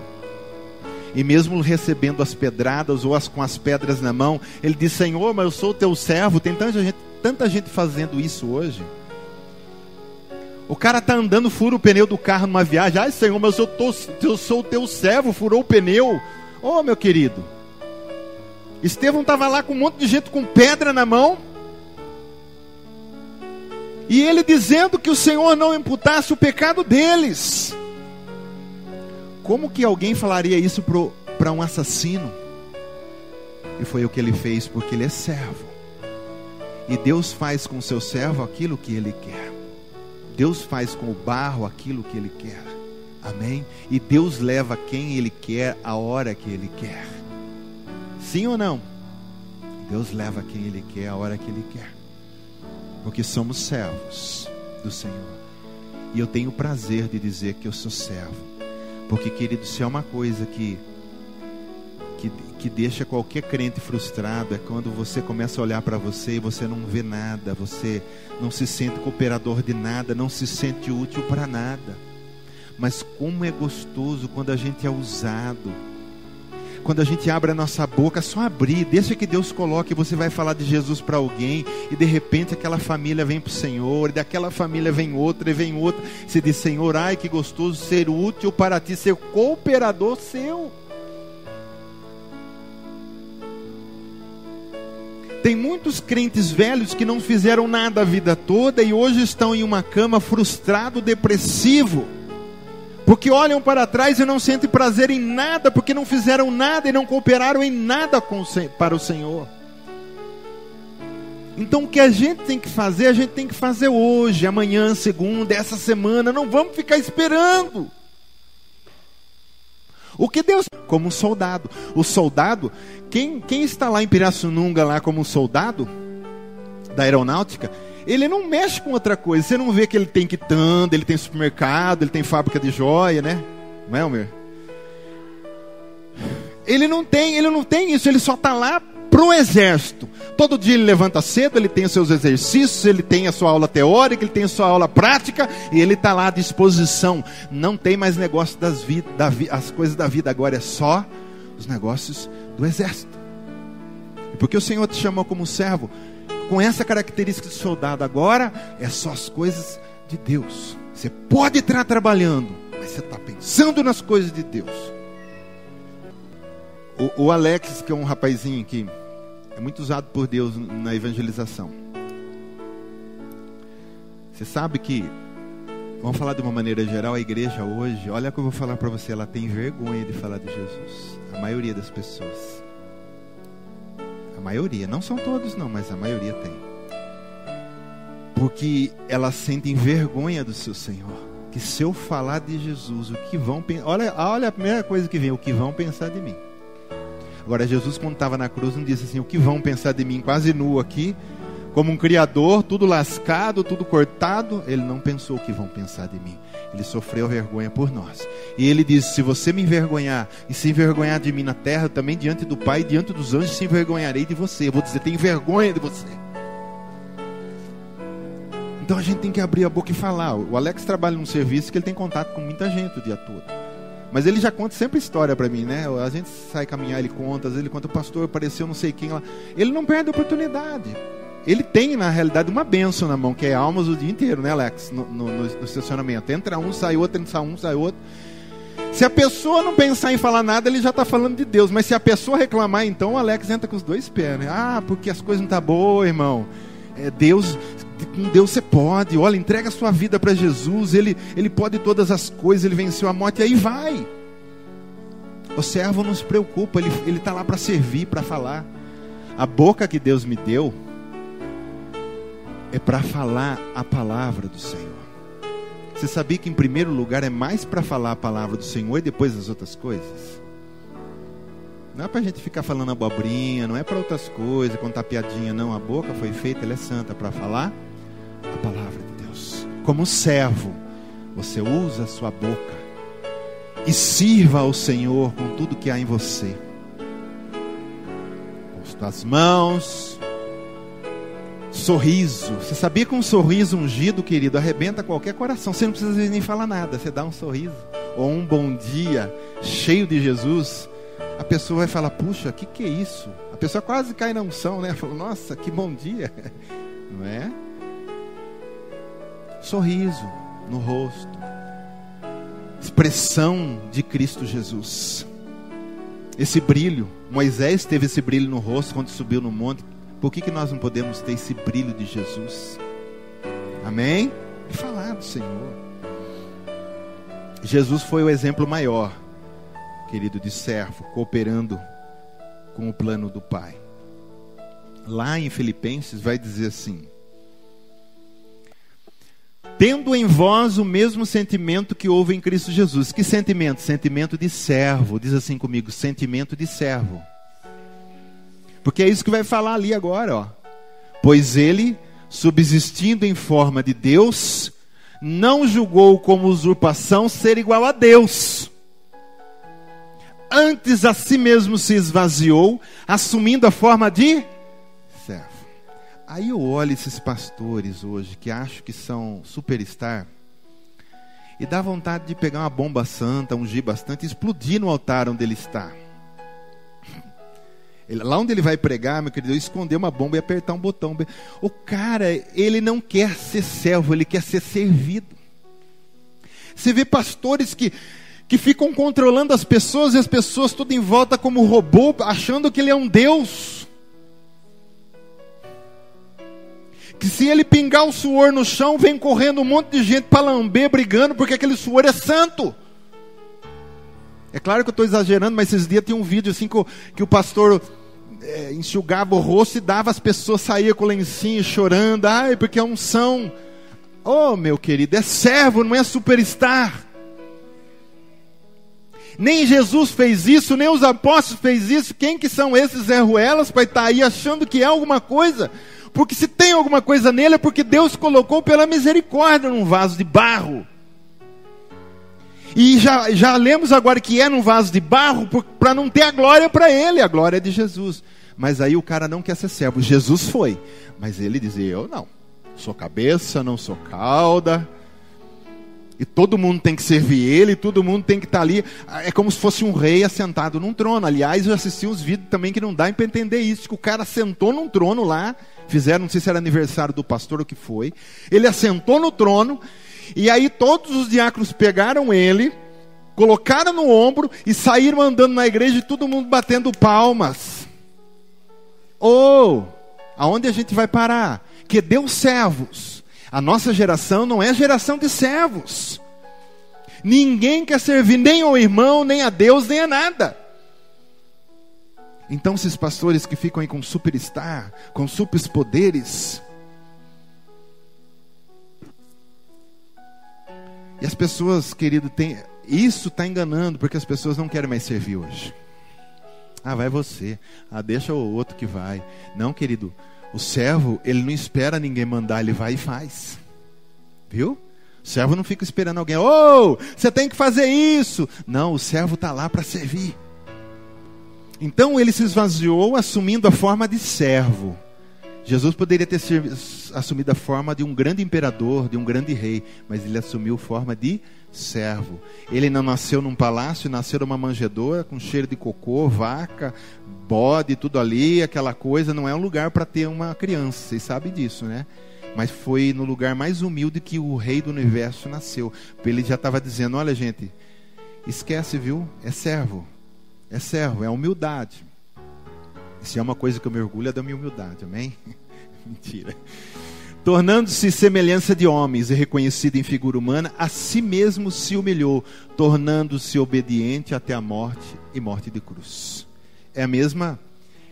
E mesmo recebendo as pedradas ou com as pedras na mão, ele disse: Senhor, mas eu sou o teu servo. Tem tanta gente fazendo isso hoje. O cara está andando, fura o pneu do carro numa viagem. Ai, Senhor, mas eu sou o teu servo, furou o pneu. Oh, meu querido, Estevão estava lá com um monte de gente com pedra na mão, e ele dizendo que o Senhor não imputasse o pecado deles. Como que alguém falaria isso para um assassino? E foi o que ele fez, porque ele é servo. E Deus faz com o seu servo aquilo que ele quer. Deus faz com o barro aquilo que ele quer. Amém? E Deus leva quem ele quer, a hora que ele quer. Sim ou não? Deus leva quem ele quer, a hora que ele quer. Porque somos servos do Senhor. E eu tenho o prazer de dizer que eu sou servo. Porque, querido, se é uma coisa que deixa qualquer crente frustrado, é quando você começa a olhar para você e você não vê nada, você não se sente cooperador de nada, não se sente útil para nada. Mas como é gostoso quando a gente é usado, quando a gente abre a nossa boca, só abrir, deixa que Deus coloque, e você vai falar de Jesus para alguém, e de repente aquela família vem para o Senhor, e daquela família vem outra, e vem outra. Você diz: Senhor, ai que gostoso ser útil para ti, ser cooperador seu. Tem muitos crentes velhos que não fizeram nada a vida toda e hoje estão em uma cama frustrado, depressivo, porque olham para trás e não sentem prazer em nada, porque não fizeram nada e não cooperaram em nada para o Senhor. Então o que a gente tem que fazer hoje, amanhã, segunda, essa semana. Não vamos ficar esperando. O que Deus... Como um soldado. O soldado, quem está lá em Pirassununga, lá como um soldado da aeronáutica, ele não mexe com outra coisa. Você não vê que ele tem quitanda, ele tem supermercado, ele tem fábrica de joia, né? Não é, Almir? Ele não tem isso, ele só está lá pro exército. Todo dia ele levanta cedo, ele tem os seus exercícios, ele tem a sua aula teórica, ele tem a sua aula prática, e ele está lá à disposição. Não tem mais negócio as coisas da vida, agora é só os negócios do exército. E porque o Senhor te chamou como servo, com essa característica de soldado, agora é só as coisas de Deus. Você pode estar trabalhando, mas você está pensando nas coisas de Deus. O Alex, que é um rapazinho que é muito usado por Deus na evangelização. Você sabe que, vamos falar de uma maneira geral, a igreja hoje, olha o que eu vou falar para você, ela tem vergonha de falar de Jesus. A maioria das pessoas. A maioria, não são todos não, mas a maioria tem. Porque elas sentem vergonha do seu Senhor. Que se eu falar de Jesus, o que vão pensar... Olha a primeira coisa que vem, o que vão pensar de mim. Agora, Jesus, quando estava na cruz, não disse assim, o que vão pensar de mim, quase nu aqui, como um criador, tudo lascado, tudo cortado. Ele não pensou o que vão pensar de mim. Ele sofreu vergonha por nós. E ele disse, se você me envergonhar, e se envergonhar de mim na terra, também diante do Pai, diante dos anjos, se envergonharei de você. Eu vou dizer, tenho vergonha de você. Então a gente tem que abrir a boca e falar. O Alex trabalha num serviço que ele tem contato com muita gente o dia todo. Mas ele já conta sempre história para mim, né? A gente sai caminhar, ele conta, às vezes ele conta, o pastor apareceu não sei quem lá. Ele não perde a oportunidade. Ele tem, na realidade, uma bênção na mão, que é almas o dia inteiro, né, Alex? No estacionamento. Entra um, sai outro, entra um, sai outro. Se a pessoa não pensar em falar nada, ele já está falando de Deus. Mas se a pessoa reclamar, então o Alex entra com os dois pés, né? Ah, porque as coisas não estão boas, irmão. Com Deus você pode. Olha, entrega a sua vida para Jesus. Ele pode todas as coisas. Ele venceu a morte. E aí vai. O servo não se preocupa. Ele está lá para servir, para falar. A boca que Deus me deu é para falar a palavra do Senhor. Você sabia que em primeiro lugar é mais para falar a palavra do Senhor e depois as outras coisas? Não é para a gente ficar falando abobrinha, não é para outras coisas, contar piadinha, não. A boca foi feita, ela é santa para falar a palavra de Deus. Como servo, você usa a sua boca e sirva ao Senhor com tudo que há em você. Com as tuas mãos, sorriso. Você sabia que um sorriso ungido, querido, arrebenta qualquer coração. Você não precisa nem falar nada, você dá um sorriso ou um bom dia cheio de Jesus. A pessoa vai falar, puxa, o que é isso? A pessoa quase cai na unção, né? Fala, nossa, que bom dia. Não é? Sorriso no rosto. Expressão de Cristo Jesus. Esse brilho. Moisés teve esse brilho no rosto quando subiu no monte. Por que nós não podemos ter esse brilho de Jesus? Amém? E falar do Senhor. Jesus foi o exemplo maior, querido, de servo, cooperando com o plano do Pai. Lá em Filipenses vai dizer assim: tendo em vós o mesmo sentimento que houve em Cristo Jesus. Que sentimento? Sentimento de servo. Diz assim comigo, sentimento de servo. Porque é isso que vai falar ali agora, ó. Pois ele, subsistindo em forma de Deus, não julgou como usurpação ser igual a Deus. Antes a si mesmo se esvaziou, assumindo a forma de servo. Aí eu olho esses pastores hoje, que acho que são superstar, e dá vontade de pegar uma bomba santa, ungir bastante, e explodir no altar onde ele está. Lá onde ele vai pregar, meu querido, esconder uma bomba e apertar um botão. O cara, ele não quer ser servo, ele quer ser servido. Você vê pastores que ficam controlando as pessoas, e as pessoas tudo em volta como robô, achando que ele é um Deus. Que se ele pingar o suor no chão, vem correndo um monte de gente para lamber, brigando, porque aquele suor é santo. É claro que eu estou exagerando, mas esses dias tem um vídeo assim que o pastor enxugava o rosto e dava, as pessoas saíam com o lencinho chorando. Ai, porque é unção. Oh, meu querido, é servo, não é superstar. Nem Jesus fez isso, nem os apóstolos fez isso. Quem que são esses Zé Ruelas para estar aí achando que é alguma coisa? Porque se tem alguma coisa nele é porque Deus colocou pela misericórdia num vaso de barro. E já lemos agora que é num vaso de barro para não ter a glória para ele, a glória é de Jesus. Mas aí o cara não quer ser servo. Jesus foi, mas ele dizia: eu não, sou cabeça, não sou cauda. E todo mundo tem que servir ele, todo mundo tem que estar ali. É como se fosse um rei assentado num trono. Aliás, eu assisti uns vídeos também que não dá para entender isso, que o cara sentou num trono lá, fizeram, não sei se era aniversário do pastor ou o que foi. Ele assentou no trono, e aí todos os diáconos pegaram ele, colocaram no ombro e saíram andando na igreja e todo mundo batendo palmas. Aonde a gente vai parar? Que Deus servos. A nossa geração não é geração de servos. Ninguém quer servir nem ao irmão, nem a Deus, nem a nada. Então esses pastores que ficam aí com superstar, com super poderes, e as pessoas, querido, isso está enganando, porque as pessoas não querem mais servir hoje. Vai você, deixa o outro que vai. Não, querido, o servo, ele não espera ninguém mandar, ele vai e faz. Viu? O servo não fica esperando alguém: você tem que fazer isso. Não, o servo está lá para servir. Então ele se esvaziou assumindo a forma de servo. Jesus poderia ter assumido a forma de um grande imperador, de um grande rei, mas ele assumiu a forma de servo. Ele não nasceu num palácio, nasceu numa manjedoura com cheiro de cocô, vaca, bode, tudo ali, aquela coisa. Não é um lugar para ter uma criança, vocês sabem disso, né? Mas foi no lugar mais humilde que o rei do universo nasceu. Ele já estava dizendo: olha, gente, esquece, viu? É servo, é humildade. Se é uma coisa que eu me orgulho, é da minha humildade, amém? Mentira. Tornando-se semelhança de homens e reconhecido em figura humana, a si mesmo se humilhou, tornando-se obediente até a morte e morte de cruz. É a mesma,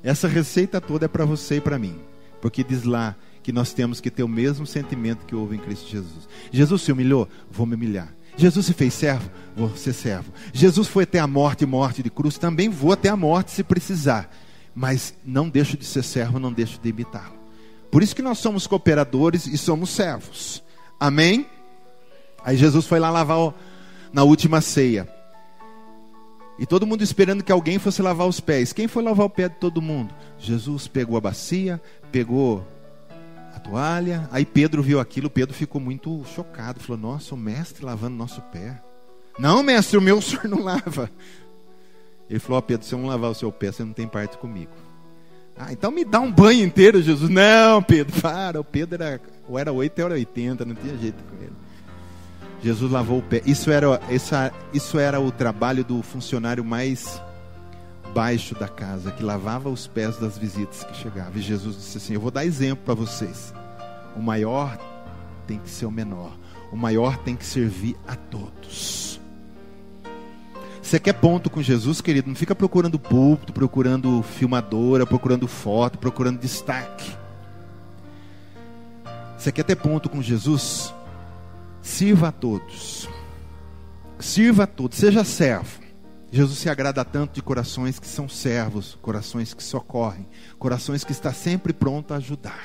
essa receita toda é para você e para mim, porque diz lá que nós temos que ter o mesmo sentimento que houve em Cristo Jesus. Jesus se humilhou? Vou me humilhar. Jesus se fez servo? Vou ser servo. Jesus foi até a morte e morte de cruz? Também vou até a morte se precisar. Mas não deixo de ser servo, não deixo de imitá-lo. Por isso que nós somos cooperadores e somos servos. Amém? Aí Jesus foi lá lavar na última ceia. E todo mundo esperando que alguém fosse lavar os pés. Quem foi lavar o pé de todo mundo? Jesus pegou a bacia, pegou a toalha. Aí Pedro viu aquilo, Pedro ficou muito chocado. Falou: nossa, o mestre lavando nosso pé. Não, mestre, o meu o senhor não lava. Ele falou: Pedro, se eu não lavar o seu pé, você não tem parte comigo. Então me dá um banho inteiro, Jesus. Não, Pedro, para. O Pedro era 8 ou era 80, não tinha jeito com ele. Jesus lavou o pé. Isso era o trabalho do funcionário mais baixo da casa, que lavava os pés das visitas que chegavam. E Jesus disse assim: eu vou dar exemplo para vocês. O maior tem que ser o menor. O maior tem que servir a todos. Você quer ponto com Jesus, querido? Não fica procurando púlpito, procurando filmadora, procurando foto, procurando destaque. Você quer ter ponto com Jesus? Sirva a todos. Sirva a todos, seja servo. Jesus se agrada tanto de corações que são servos, corações que socorrem, corações que está sempre pronto a ajudar,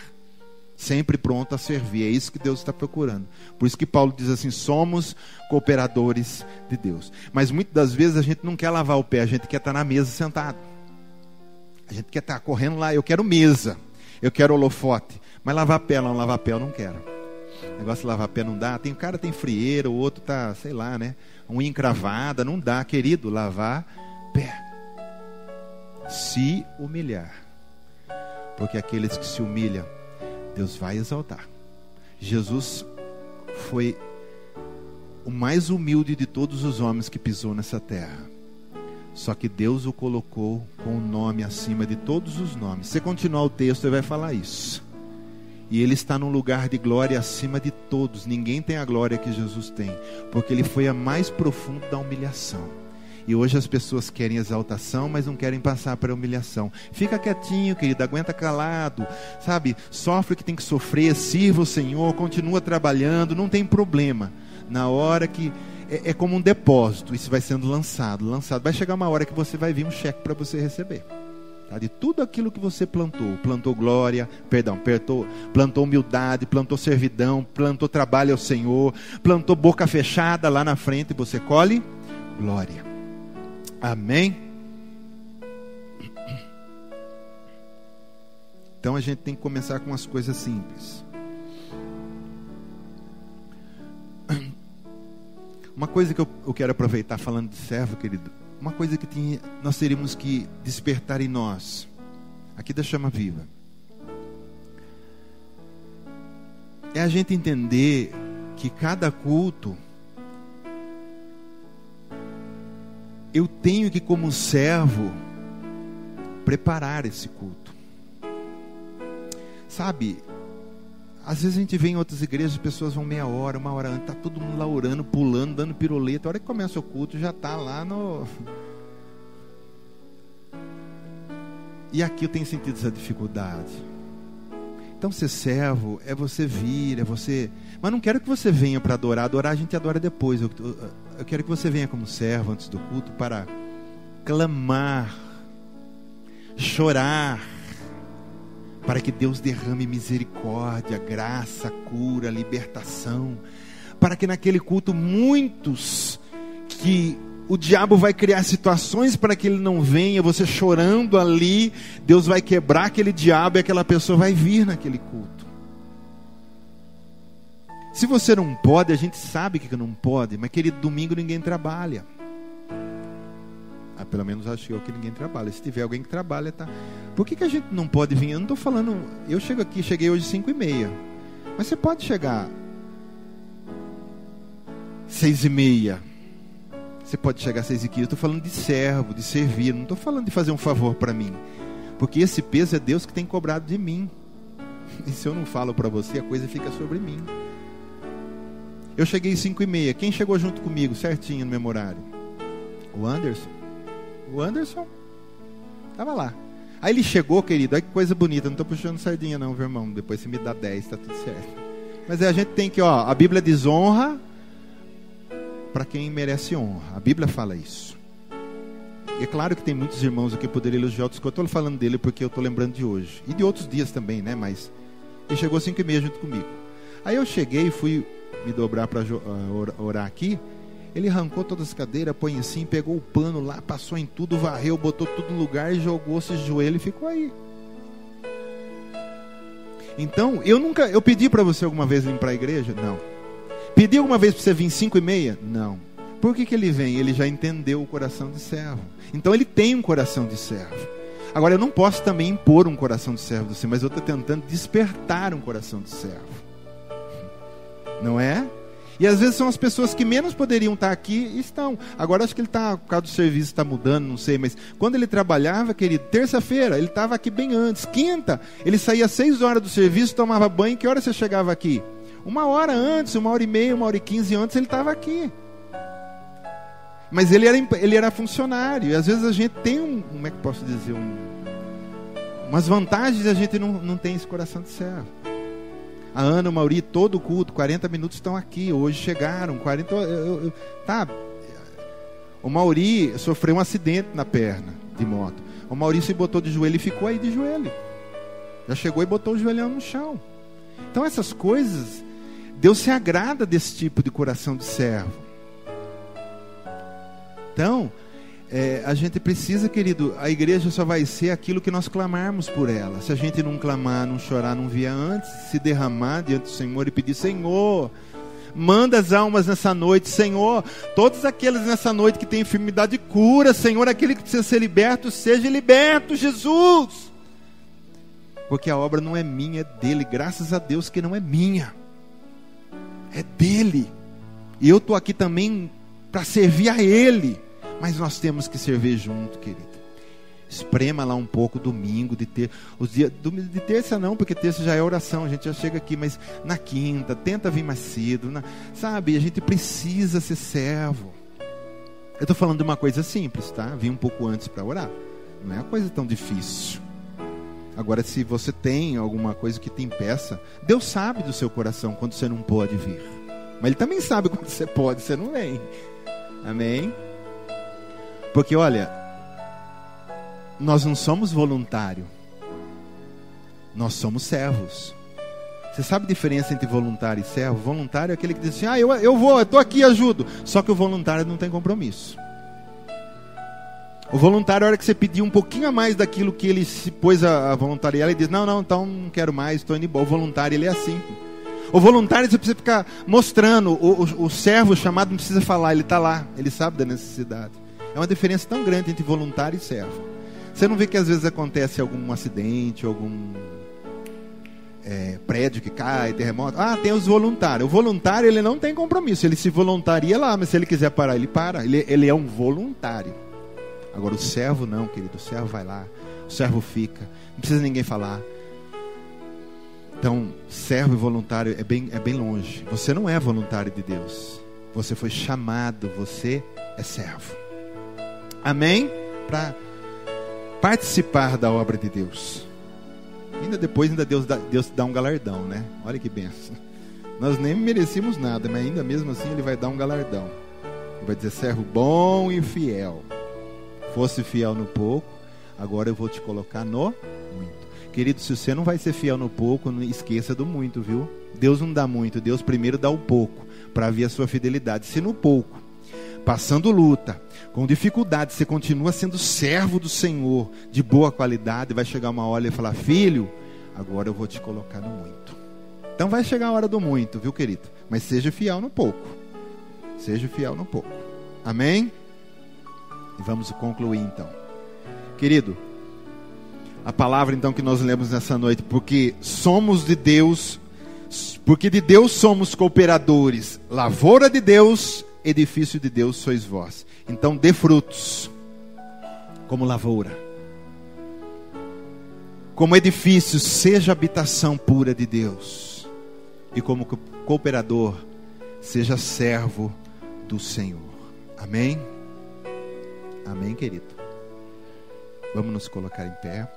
sempre pronto a servir. É isso que Deus está procurando. Por isso que Paulo diz assim: somos cooperadores de Deus. Mas muitas das vezes a gente não quer lavar o pé, a gente quer estar na mesa sentado. A gente quer estar correndo lá: eu quero mesa, eu quero holofote. Mas lavar pé, não lavar pé eu não quero. O negócio de lavar pé não dá. Tem cara tem frieira, o outro tá, sei lá, né? Unha encravada, não dá, querido. Lavar pé. Se humilhar. Porque aqueles que se humilham, Deus vai exaltar. Jesus foi o mais humilde de todos os homens que pisou nessa terra. Só que Deus o colocou com o nome acima de todos os nomes. Se você continuar o texto, ele vai falar isso. E ele está num lugar de glória acima de todos. Ninguém tem a glória que Jesus tem, porque ele foi a mais profunda da humilhação. E hoje as pessoas querem exaltação, mas não querem passar para a humilhação. Fica quietinho, querido, aguenta calado, sabe? Sofre o que tem que sofrer, sirva o Senhor, continua trabalhando, não tem problema. Na hora que... É como um depósito, isso vai sendo lançado. Vai chegar uma hora que você vai vir um cheque para você receber. Tá? De tudo aquilo que você plantou glória, plantou humildade, plantou servidão, plantou trabalho ao Senhor, plantou boca fechada lá na frente, você colhe glória. Amém? Então a gente tem que começar com as coisas simples. Uma coisa que eu quero aproveitar falando de servo, querido, uma coisa que nós teríamos que despertar em nós, aqui da Chama Viva, é a gente entender que cada culto, eu tenho que, como servo, preparar esse culto. Sabe, às vezes a gente vê em outras igrejas, as pessoas vão meia hora, uma hora antes, está todo mundo lá orando, pulando, dando piruleta. A hora que começa o culto, já está lá no... E aqui eu tenho sentido essa dificuldade. Então ser servo é você vir, é você... Mas não quero que você venha para adorar. Adorar a gente adora depois. Eu quero que você venha como servo antes do culto para clamar, chorar, para que Deus derrame misericórdia, graça, cura, libertação, para que naquele culto muitos, que o diabo vai criar situações para que ele não venha, você chorando ali, Deus vai quebrar aquele diabo e aquela pessoa vai vir naquele culto. Se você não pode, a gente sabe que não pode, mas querido, domingo ninguém trabalha. Pelo menos acho eu que ninguém trabalha. Se tiver alguém que trabalha, tá. Por que a gente não pode vir? Eu não estou falando. Eu cheguei hoje 5h30. Mas você pode chegar 6h30. Você pode chegar 6h15. Eu estou falando de servo, de servir. Não estou falando de fazer um favor para mim. Porque esse peso é Deus que tem cobrado de mim. E se eu não falo para você, a coisa fica sobre mim. Eu cheguei 5h30. Quem chegou junto comigo certinho no mesmo horário? O Anderson. O Anderson estava lá. Aí ele chegou, querido, olha que coisa bonita. Não estou puxando sardinha não, meu irmão. Depois você me dá 10, está tudo certo. Mas a gente tem que, a Bíblia diz honra para quem merece honra. A Bíblia fala isso. E é claro que tem muitos irmãos aqui que poderiam elogiar outros, que eu estou falando dele porque eu estou lembrando de hoje. E de outros dias também, né? Mas ele chegou 5h30 junto comigo. Aí eu cheguei e fui me dobrar para orar aqui. Ele arrancou todas as cadeiras, põe assim, pegou o pano lá, passou em tudo, varreu, botou tudo no lugar e jogou-se de joelho e ficou aí. Então, eu pedi para você alguma vez vir para a igreja? Não. Pedi alguma vez para você vir 5h30? Não. Por que ele vem? Ele já entendeu o coração de servo. Então ele tem um coração de servo. Agora eu não posso também impor um coração de servo do Senhor, mas eu estou tentando despertar um coração de servo. Não é? E às vezes são as pessoas que menos poderiam estar aqui e estão. Agora acho que ele está, por causa do serviço, está mudando, não sei. Mas quando ele trabalhava, querido, terça-feira, ele estava aqui bem antes. Quinta, ele saía às 6 horas do serviço, tomava banho. Que hora você chegava aqui? 1 hora antes, 1h30, 1h15 antes, ele estava aqui. Mas ele era funcionário. E às vezes a gente tem como é que posso dizer? Umas vantagens, a gente não tem esse coração de servo. A Ana, o Mauri, todo o culto, 40 minutos estão aqui. Hoje chegaram, 40... Tá. O Mauri sofreu um acidente na perna de moto. O Mauri se botou de joelho e ficou aí de joelho. Já chegou e botou o joelhão no chão. Então essas coisas, Deus se agrada desse tipo de coração de servo. Então, a gente precisa, querido, a igreja só vai ser aquilo que nós clamarmos por ela. Se a gente não clamar, não chorar, não vier antes, se derramar diante do Senhor e pedir: Senhor, manda as almas nessa noite, Senhor, todos aqueles nessa noite que têm enfermidade, cura, Senhor, aquele que precisa ser liberto, seja liberto, Jesus. Porque a obra não é minha, é dele. Graças a Deus que não é minha, é dele. E eu estou aqui também para servir a ele. Mas nós temos que servir junto, querido. Esprema lá um pouco domingo, de terça não, porque terça já é oração, a gente já chega aqui, mas na quinta, tenta vir mais cedo, sabe? A gente precisa ser servo. Eu estou falando de uma coisa simples, tá? Vim um pouco antes para orar. Não é uma coisa tão difícil. Agora, se você tem alguma coisa que te impeça, Deus sabe do seu coração quando você não pode vir. Mas Ele também sabe quando você pode, você não vem. Amém? Porque, olha, nós não somos voluntários. Nós somos servos. Você sabe a diferença entre voluntário e servo? Voluntário é aquele que diz assim, eu vou, eu estou aqui, ajudo. Só que o voluntário não tem compromisso. O voluntário, a hora que você pedir um pouquinho a mais daquilo que ele se pôs a voluntariar, ele diz, não, então não quero mais, estou indo embora. O voluntário, ele é assim. O voluntário, você precisa ficar mostrando. O servo chamado não precisa falar, ele está lá, ele sabe da necessidade. É uma diferença tão grande entre voluntário e servo. Você não vê que às vezes acontece algum acidente, algum prédio que cai, terremoto? Tem os voluntários. O voluntário, ele não tem compromisso, ele se voluntaria lá, mas se ele quiser parar, ele para. Ele é um voluntário. Agora o servo não, querido, o servo vai lá, o servo fica, não precisa ninguém falar. Então, servo e voluntário é bem longe. Você não é voluntário de Deus, você foi chamado, você é servo. Amém? Para participar da obra de Deus. Depois Deus dá um galardão, né? Olha que bênção. Nós nem merecíamos nada, mas ainda mesmo assim Ele vai dar um galardão. Ele vai dizer, servo bom e fiel. Fosse fiel no pouco, agora eu vou te colocar no muito. Querido, se você não vai ser fiel no pouco, não esqueça do muito, viu? Deus não dá muito, Deus primeiro dá o pouco, para ver a sua fidelidade. Se no pouco, passando luta, com dificuldade, você continua sendo servo do Senhor, de boa qualidade, vai chegar uma hora e falar, filho, agora eu vou te colocar no muito. Então vai chegar a hora do muito, viu, querido? Mas seja fiel no pouco. Seja fiel no pouco. Amém? E vamos concluir então. Querido, a palavra então que nós lemos nessa noite, porque somos de Deus, porque de Deus somos cooperadores, lavoura de Deus, edifício de Deus sois vós. Então dê frutos, como lavoura. Como edifício, seja habitação pura de Deus. E como cooperador, seja servo do Senhor. Amém? Amém, querido? Vamos nos colocar em pé.